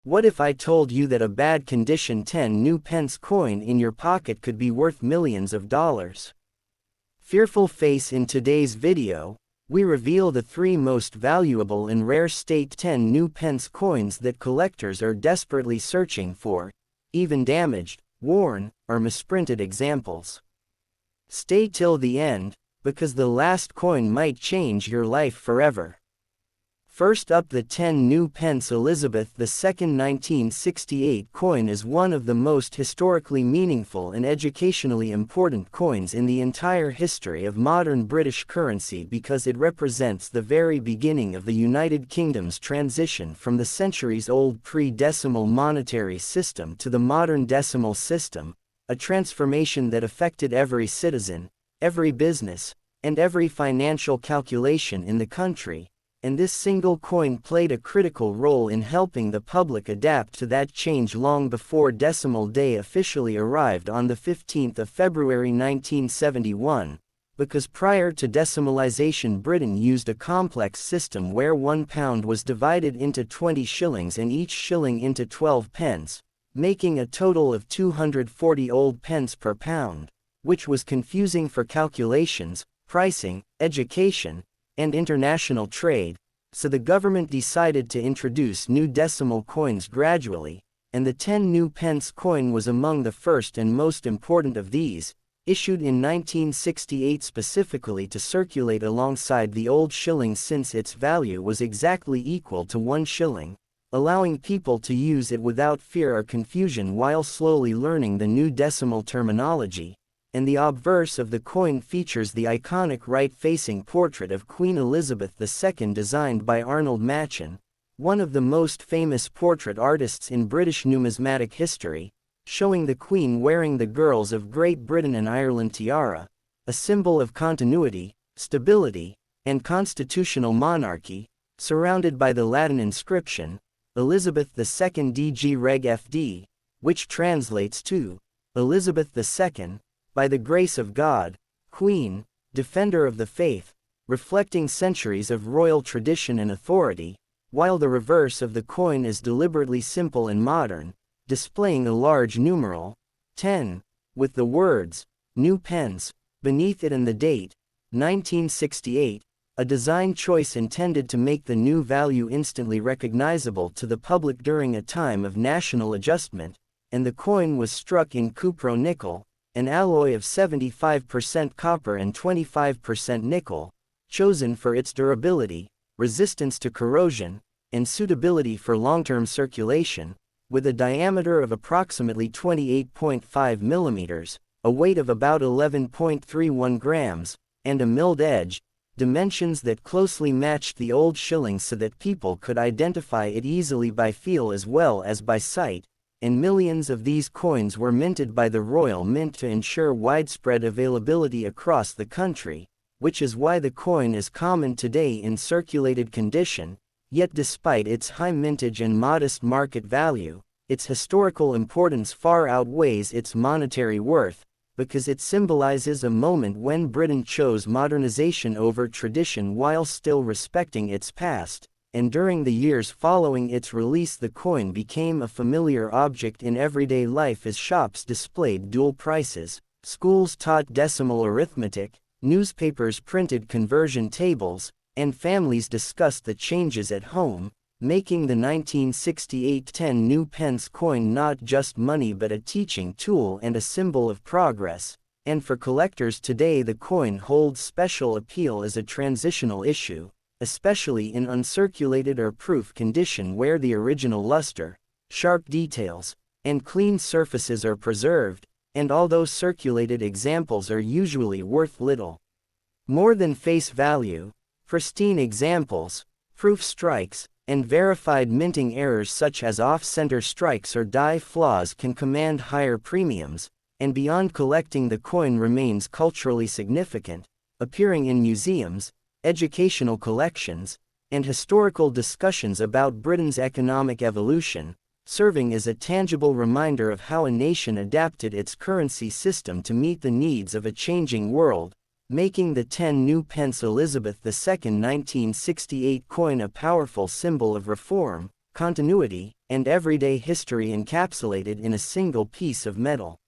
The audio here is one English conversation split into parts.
What if I told you that a bad condition 10 new pence coin in your pocket could be worth millions of dollars? Fearful face. In today's video, we reveal the 3 most valuable and rare state 10 new pence coins that collectors are desperately searching for, even damaged, worn, or misprinted examples. Stay till the end, because the last coin might change your life forever. First up, the 10 new pence Elizabeth II 1968 coin is one of the most historically meaningful and educationally important coins in the entire history of modern British currency because it represents the very beginning of the United Kingdom's transition from the centuries-old pre-decimal monetary system to the modern decimal system, a transformation that affected every citizen, every business, and every financial calculation in the country. And this single coin played a critical role in helping the public adapt to that change long before decimal day officially arrived on the 15th of February 1971, because prior to decimalization Britain used a complex system where £1 was divided into 20 shillings and each shilling into 12 pence, making a total of 240 old pence per pound, which was confusing for calculations, pricing, education, and international trade, so the government decided to introduce new decimal coins gradually, and the 10 new pence coin was among the first and most important of these, issued in 1968 specifically to circulate alongside the old shilling since its value was exactly equal to 1 shilling, allowing people to use it without fear or confusion while slowly learning the new decimal terminology. And the obverse of the coin features the iconic right-facing portrait of Queen Elizabeth II designed by Arnold Machen, one of the most famous portrait artists in British numismatic history, showing the Queen wearing the Girls of Great Britain and Ireland tiara, a symbol of continuity, stability, and constitutional monarchy, surrounded by the Latin inscription, Elizabeth II DG Reg FD, which translates to, Elizabeth II, by the grace of God, Queen, Defender of the Faith, reflecting centuries of royal tradition and authority, while the reverse of the coin is deliberately simple and modern, displaying a large numeral, 10, with the words, New Pence, beneath it and the date, 1968, a design choice intended to make the new value instantly recognizable to the public during a time of national adjustment, and the coin was struck in cupro-nickel, an alloy of 75% copper and 25% nickel, chosen for its durability, resistance to corrosion, and suitability for long-term circulation, with a diameter of approximately 28.5 millimeters, a weight of about 11.31 grams, and a milled edge, dimensions that closely matched the old shilling so that people could identify it easily by feel as well as by sight. And millions of these coins were minted by the Royal Mint to ensure widespread availability across the country, which is why the coin is common today in circulated condition, yet despite its high mintage and modest market value, its historical importance far outweighs its monetary worth, because it symbolizes a moment when Britain chose modernization over tradition while still respecting its past. And during the years following its release the coin became a familiar object in everyday life as shops displayed dual prices, schools taught decimal arithmetic, newspapers printed conversion tables, and families discussed the changes at home, making the 1968 10 new pence coin not just money but a teaching tool and a symbol of progress. And for collectors today the coin holds special appeal as a transitional issue, especially in uncirculated or proof condition where the original luster, sharp details, and clean surfaces are preserved, and although circulated examples are usually worth little more than face value, pristine examples, proof strikes, and verified minting errors such as off-center strikes or die flaws can command higher premiums, and beyond collecting the coin remains culturally significant, appearing in museums, educational collections, and historical discussions about Britain's economic evolution, serving as a tangible reminder of how a nation adapted its currency system to meet the needs of a changing world, making the 10 new pence Elizabeth II 1968 coin a powerful symbol of reform, continuity, and everyday history encapsulated in a single piece of metal.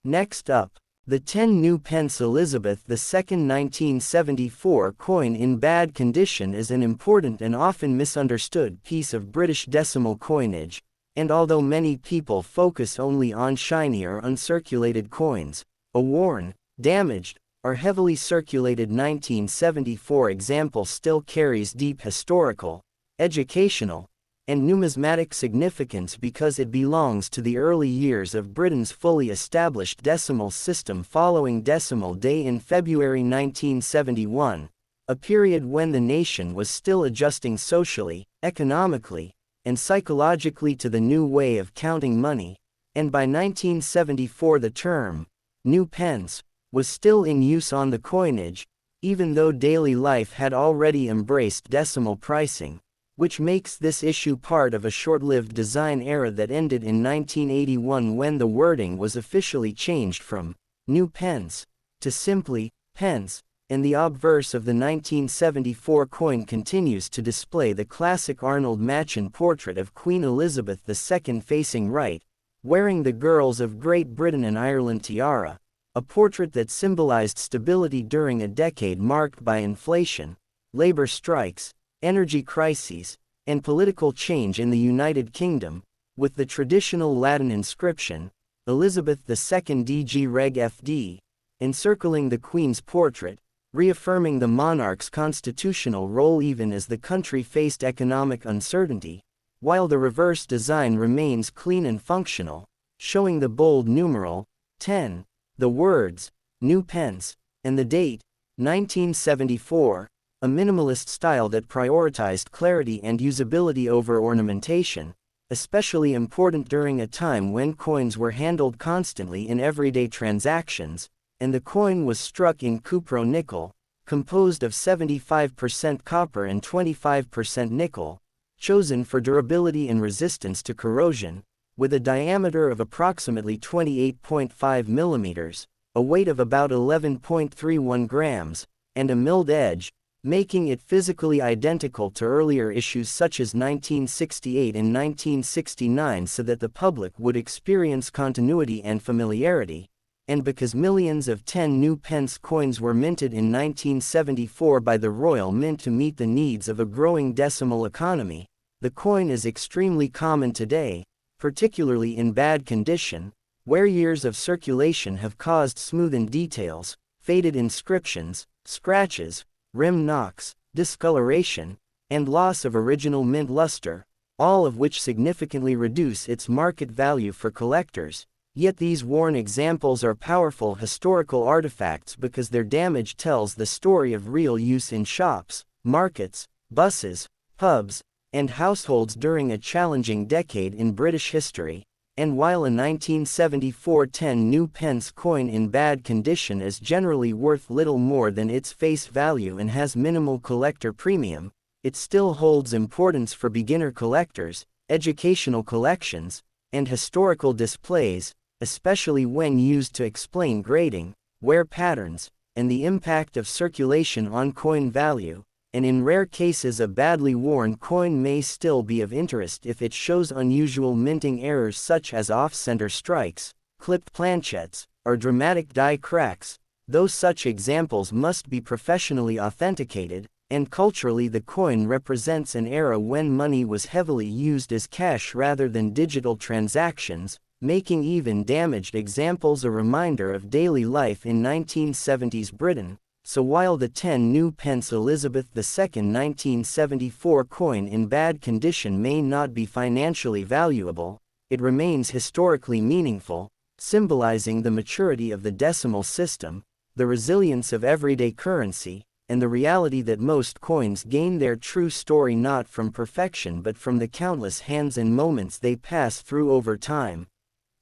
Next up, the 10 new pence Elizabeth II 1974 coin in bad condition is an important and often misunderstood piece of British decimal coinage, and although many people focus only on shiny or uncirculated coins, a worn, damaged, or heavily circulated 1974 example still carries deep historical, educational, and numismatic significance because it belongs to the early years of Britain's fully established decimal system following Decimal Day in February 1971, a period when the nation was still adjusting socially, economically, and psychologically to the new way of counting money, and by 1974 the term, new pence, was still in use on the coinage, even though daily life had already embraced decimal pricing, which makes this issue part of a short-lived design era that ended in 1981 when the wording was officially changed from new pence to simply pence, and the obverse of the 1974 coin continues to display the classic Arnold Machen portrait of Queen Elizabeth II facing right, wearing the Girls of Great Britain and Ireland tiara, a portrait that symbolized stability during a decade marked by inflation, labor strikes, energy crises, and political change in the United Kingdom, with the traditional Latin inscription, Elizabeth II DG Reg FD, encircling the Queen's portrait, reaffirming the monarch's constitutional role even as the country faced economic uncertainty, while the reverse design remains clean and functional, showing the bold numeral, 10, the words, new pence, and the date, 1974, a minimalist style that prioritized clarity and usability over ornamentation, especially important during a time when coins were handled constantly in everyday transactions, and the coin was struck in cupro-nickel, composed of 75% copper and 25% nickel, chosen for durability and resistance to corrosion, with a diameter of approximately 28.5 millimeters, a weight of about 11.31 grams, and a milled edge, making it physically identical to earlier issues such as 1968 and 1969 so that the public would experience continuity and familiarity, and because millions of 10 new pence coins were minted in 1974 by the Royal Mint to meet the needs of a growing decimal economy, the coin is extremely common today, particularly in bad condition, where years of circulation have caused smoothened details, faded inscriptions, scratches, rim knocks, discoloration, and loss of original mint luster, all of which significantly reduce its market value for collectors. Yet these worn examples are powerful historical artifacts because their damage tells the story of real use in shops, markets, buses, pubs, and households during a challenging decade in British history. And while a 1974 10 new pence coin in bad condition is generally worth little more than its face value and has minimal collector premium, it still holds importance for beginner collectors, educational collections, and historical displays, especially when used to explain grading, wear patterns, and the impact of circulation on coin value. And in rare cases a badly worn coin may still be of interest if it shows unusual minting errors such as off-center strikes, clipped planchettes, or dramatic die cracks, though such examples must be professionally authenticated, and culturally the coin represents an era when money was heavily used as cash rather than digital transactions, making even damaged examples a reminder of daily life in 1970s Britain. So while the 10 new pence Elizabeth II 1974 coin in bad condition may not be financially valuable, it remains historically meaningful, symbolizing the maturity of the decimal system, the resilience of everyday currency, and the reality that most coins gain their true story not from perfection but from the countless hands and moments they pass through over time.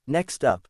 Next up,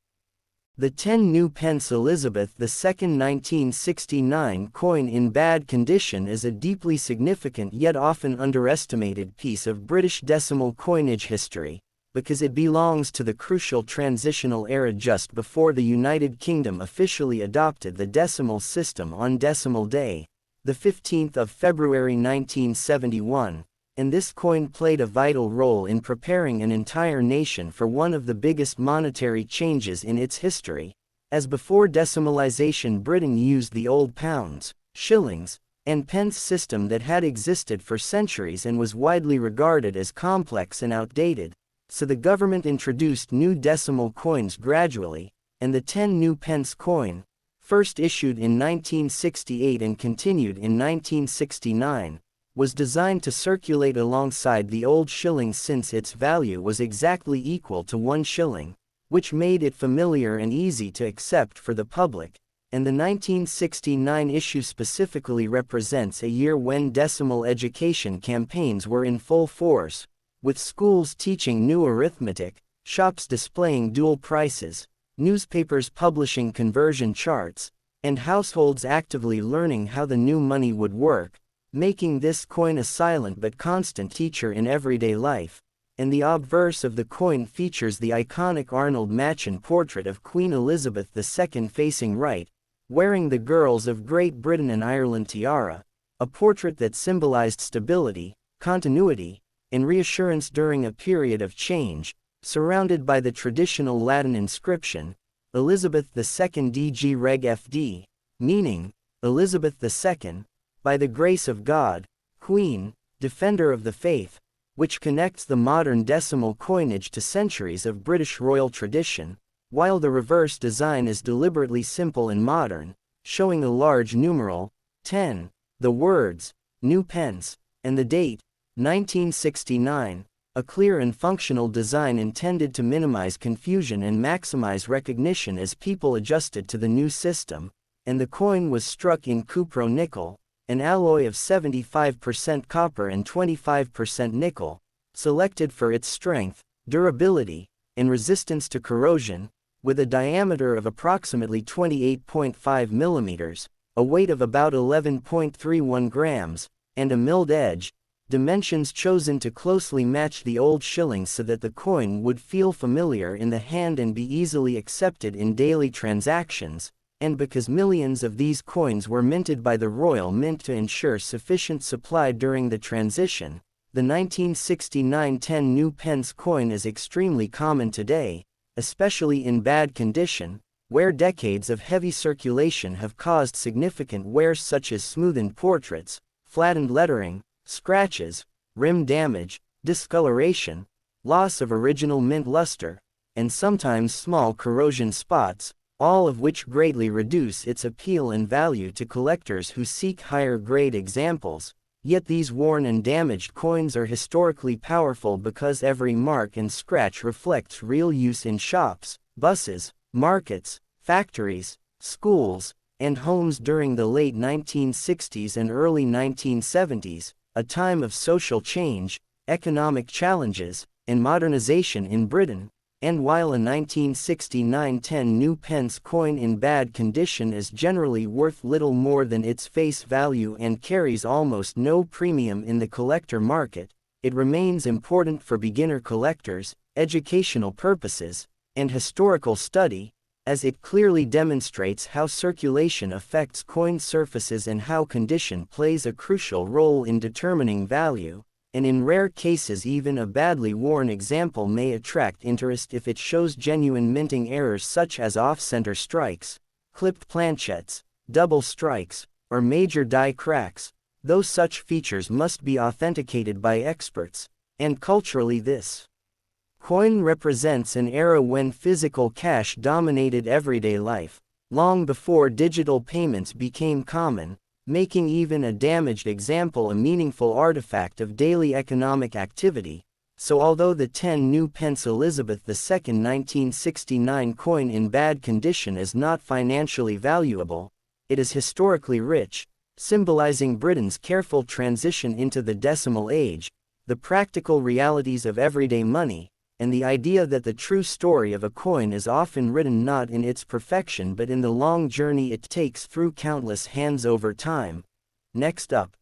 the 10 new pence Elizabeth II 1969 coin in bad condition is a deeply significant yet often underestimated piece of British decimal coinage history, because it belongs to the crucial transitional era just before the United Kingdom officially adopted the decimal system on Decimal Day, the 15th of February 1971, and this coin played a vital role in preparing an entire nation for one of the biggest monetary changes in its history, as before decimalization Britain used the old pounds, shillings, and pence system that had existed for centuries and was widely regarded as complex and outdated, so the government introduced new decimal coins gradually, and the 10 new pence coin, first issued in 1968 and continued in 1969, was designed to circulate alongside the old shilling since its value was exactly equal to 1 shilling, which made it familiar and easy to accept for the public, and the 1969 issue specifically represents a year when decimal education campaigns were in full force, with schools teaching new arithmetic, shops displaying dual prices, newspapers publishing conversion charts, and households actively learning how the new money would work, making this coin a silent but constant teacher in everyday life. And the obverse of the coin features the iconic Arnold Machen portrait of Queen Elizabeth II facing right, wearing the Girls of Great Britain and Ireland tiara, a portrait that symbolized stability, continuity, and reassurance during a period of change, surrounded by the traditional Latin inscription, Elizabeth II DG Reg FD, meaning, Elizabeth II, by the grace of God, Queen, Defender of the Faith, which connects the modern decimal coinage to centuries of British royal tradition, while the reverse design is deliberately simple and modern, showing a large numeral, 10, the words, new pence, and the date, 1969, a clear and functional design intended to minimize confusion and maximize recognition as people adjusted to the new system, and the coin was struck in cupro-nickel, an alloy of 75% copper and 25% nickel, selected for its strength, durability, and resistance to corrosion, with a diameter of approximately 28.5 millimeters, a weight of about 11.31 grams, and a milled edge, dimensions chosen to closely match the old shilling so that the coin would feel familiar in the hand and be easily accepted in daily transactions, and because millions of these coins were minted by the Royal Mint to ensure sufficient supply during the transition, the 1969 10 new pence coin is extremely common today, especially in bad condition, where decades of heavy circulation have caused significant wear such as smoothened portraits, flattened lettering, scratches, rim damage, discoloration, loss of original mint luster, and sometimes small corrosion spots, all of which greatly reduce its appeal and value to collectors who seek higher-grade examples. Yet these worn and damaged coins are historically powerful because every mark and scratch reflects real use in shops, buses, markets, factories, schools, and homes during the late 1960s and early 1970s, a time of social change, economic challenges, and modernization in Britain. And while a 1969 10 new pence coin in bad condition is generally worth little more than its face value and carries almost no premium in the collector market, it remains important for beginner collectors, educational purposes, and historical study, as it clearly demonstrates how circulation affects coin surfaces and how condition plays a crucial role in determining value. And in rare cases even a badly worn example may attract interest if it shows genuine minting errors such as off-center strikes, clipped planchettes, double strikes, or major die cracks, though such features must be authenticated by experts, and culturally this coin represents an era when physical cash dominated everyday life, long before digital payments became common, making even a damaged example a meaningful artifact of daily economic activity. So although the 10 new pence Elizabeth II 1969 coin in bad condition is not financially valuable, it is historically rich, symbolizing Britain's careful transition into the decimal age, the practical realities of everyday money, and the idea that the true story of a coin is often written not in its perfection but in the long journey it takes through countless hands over time. Next up,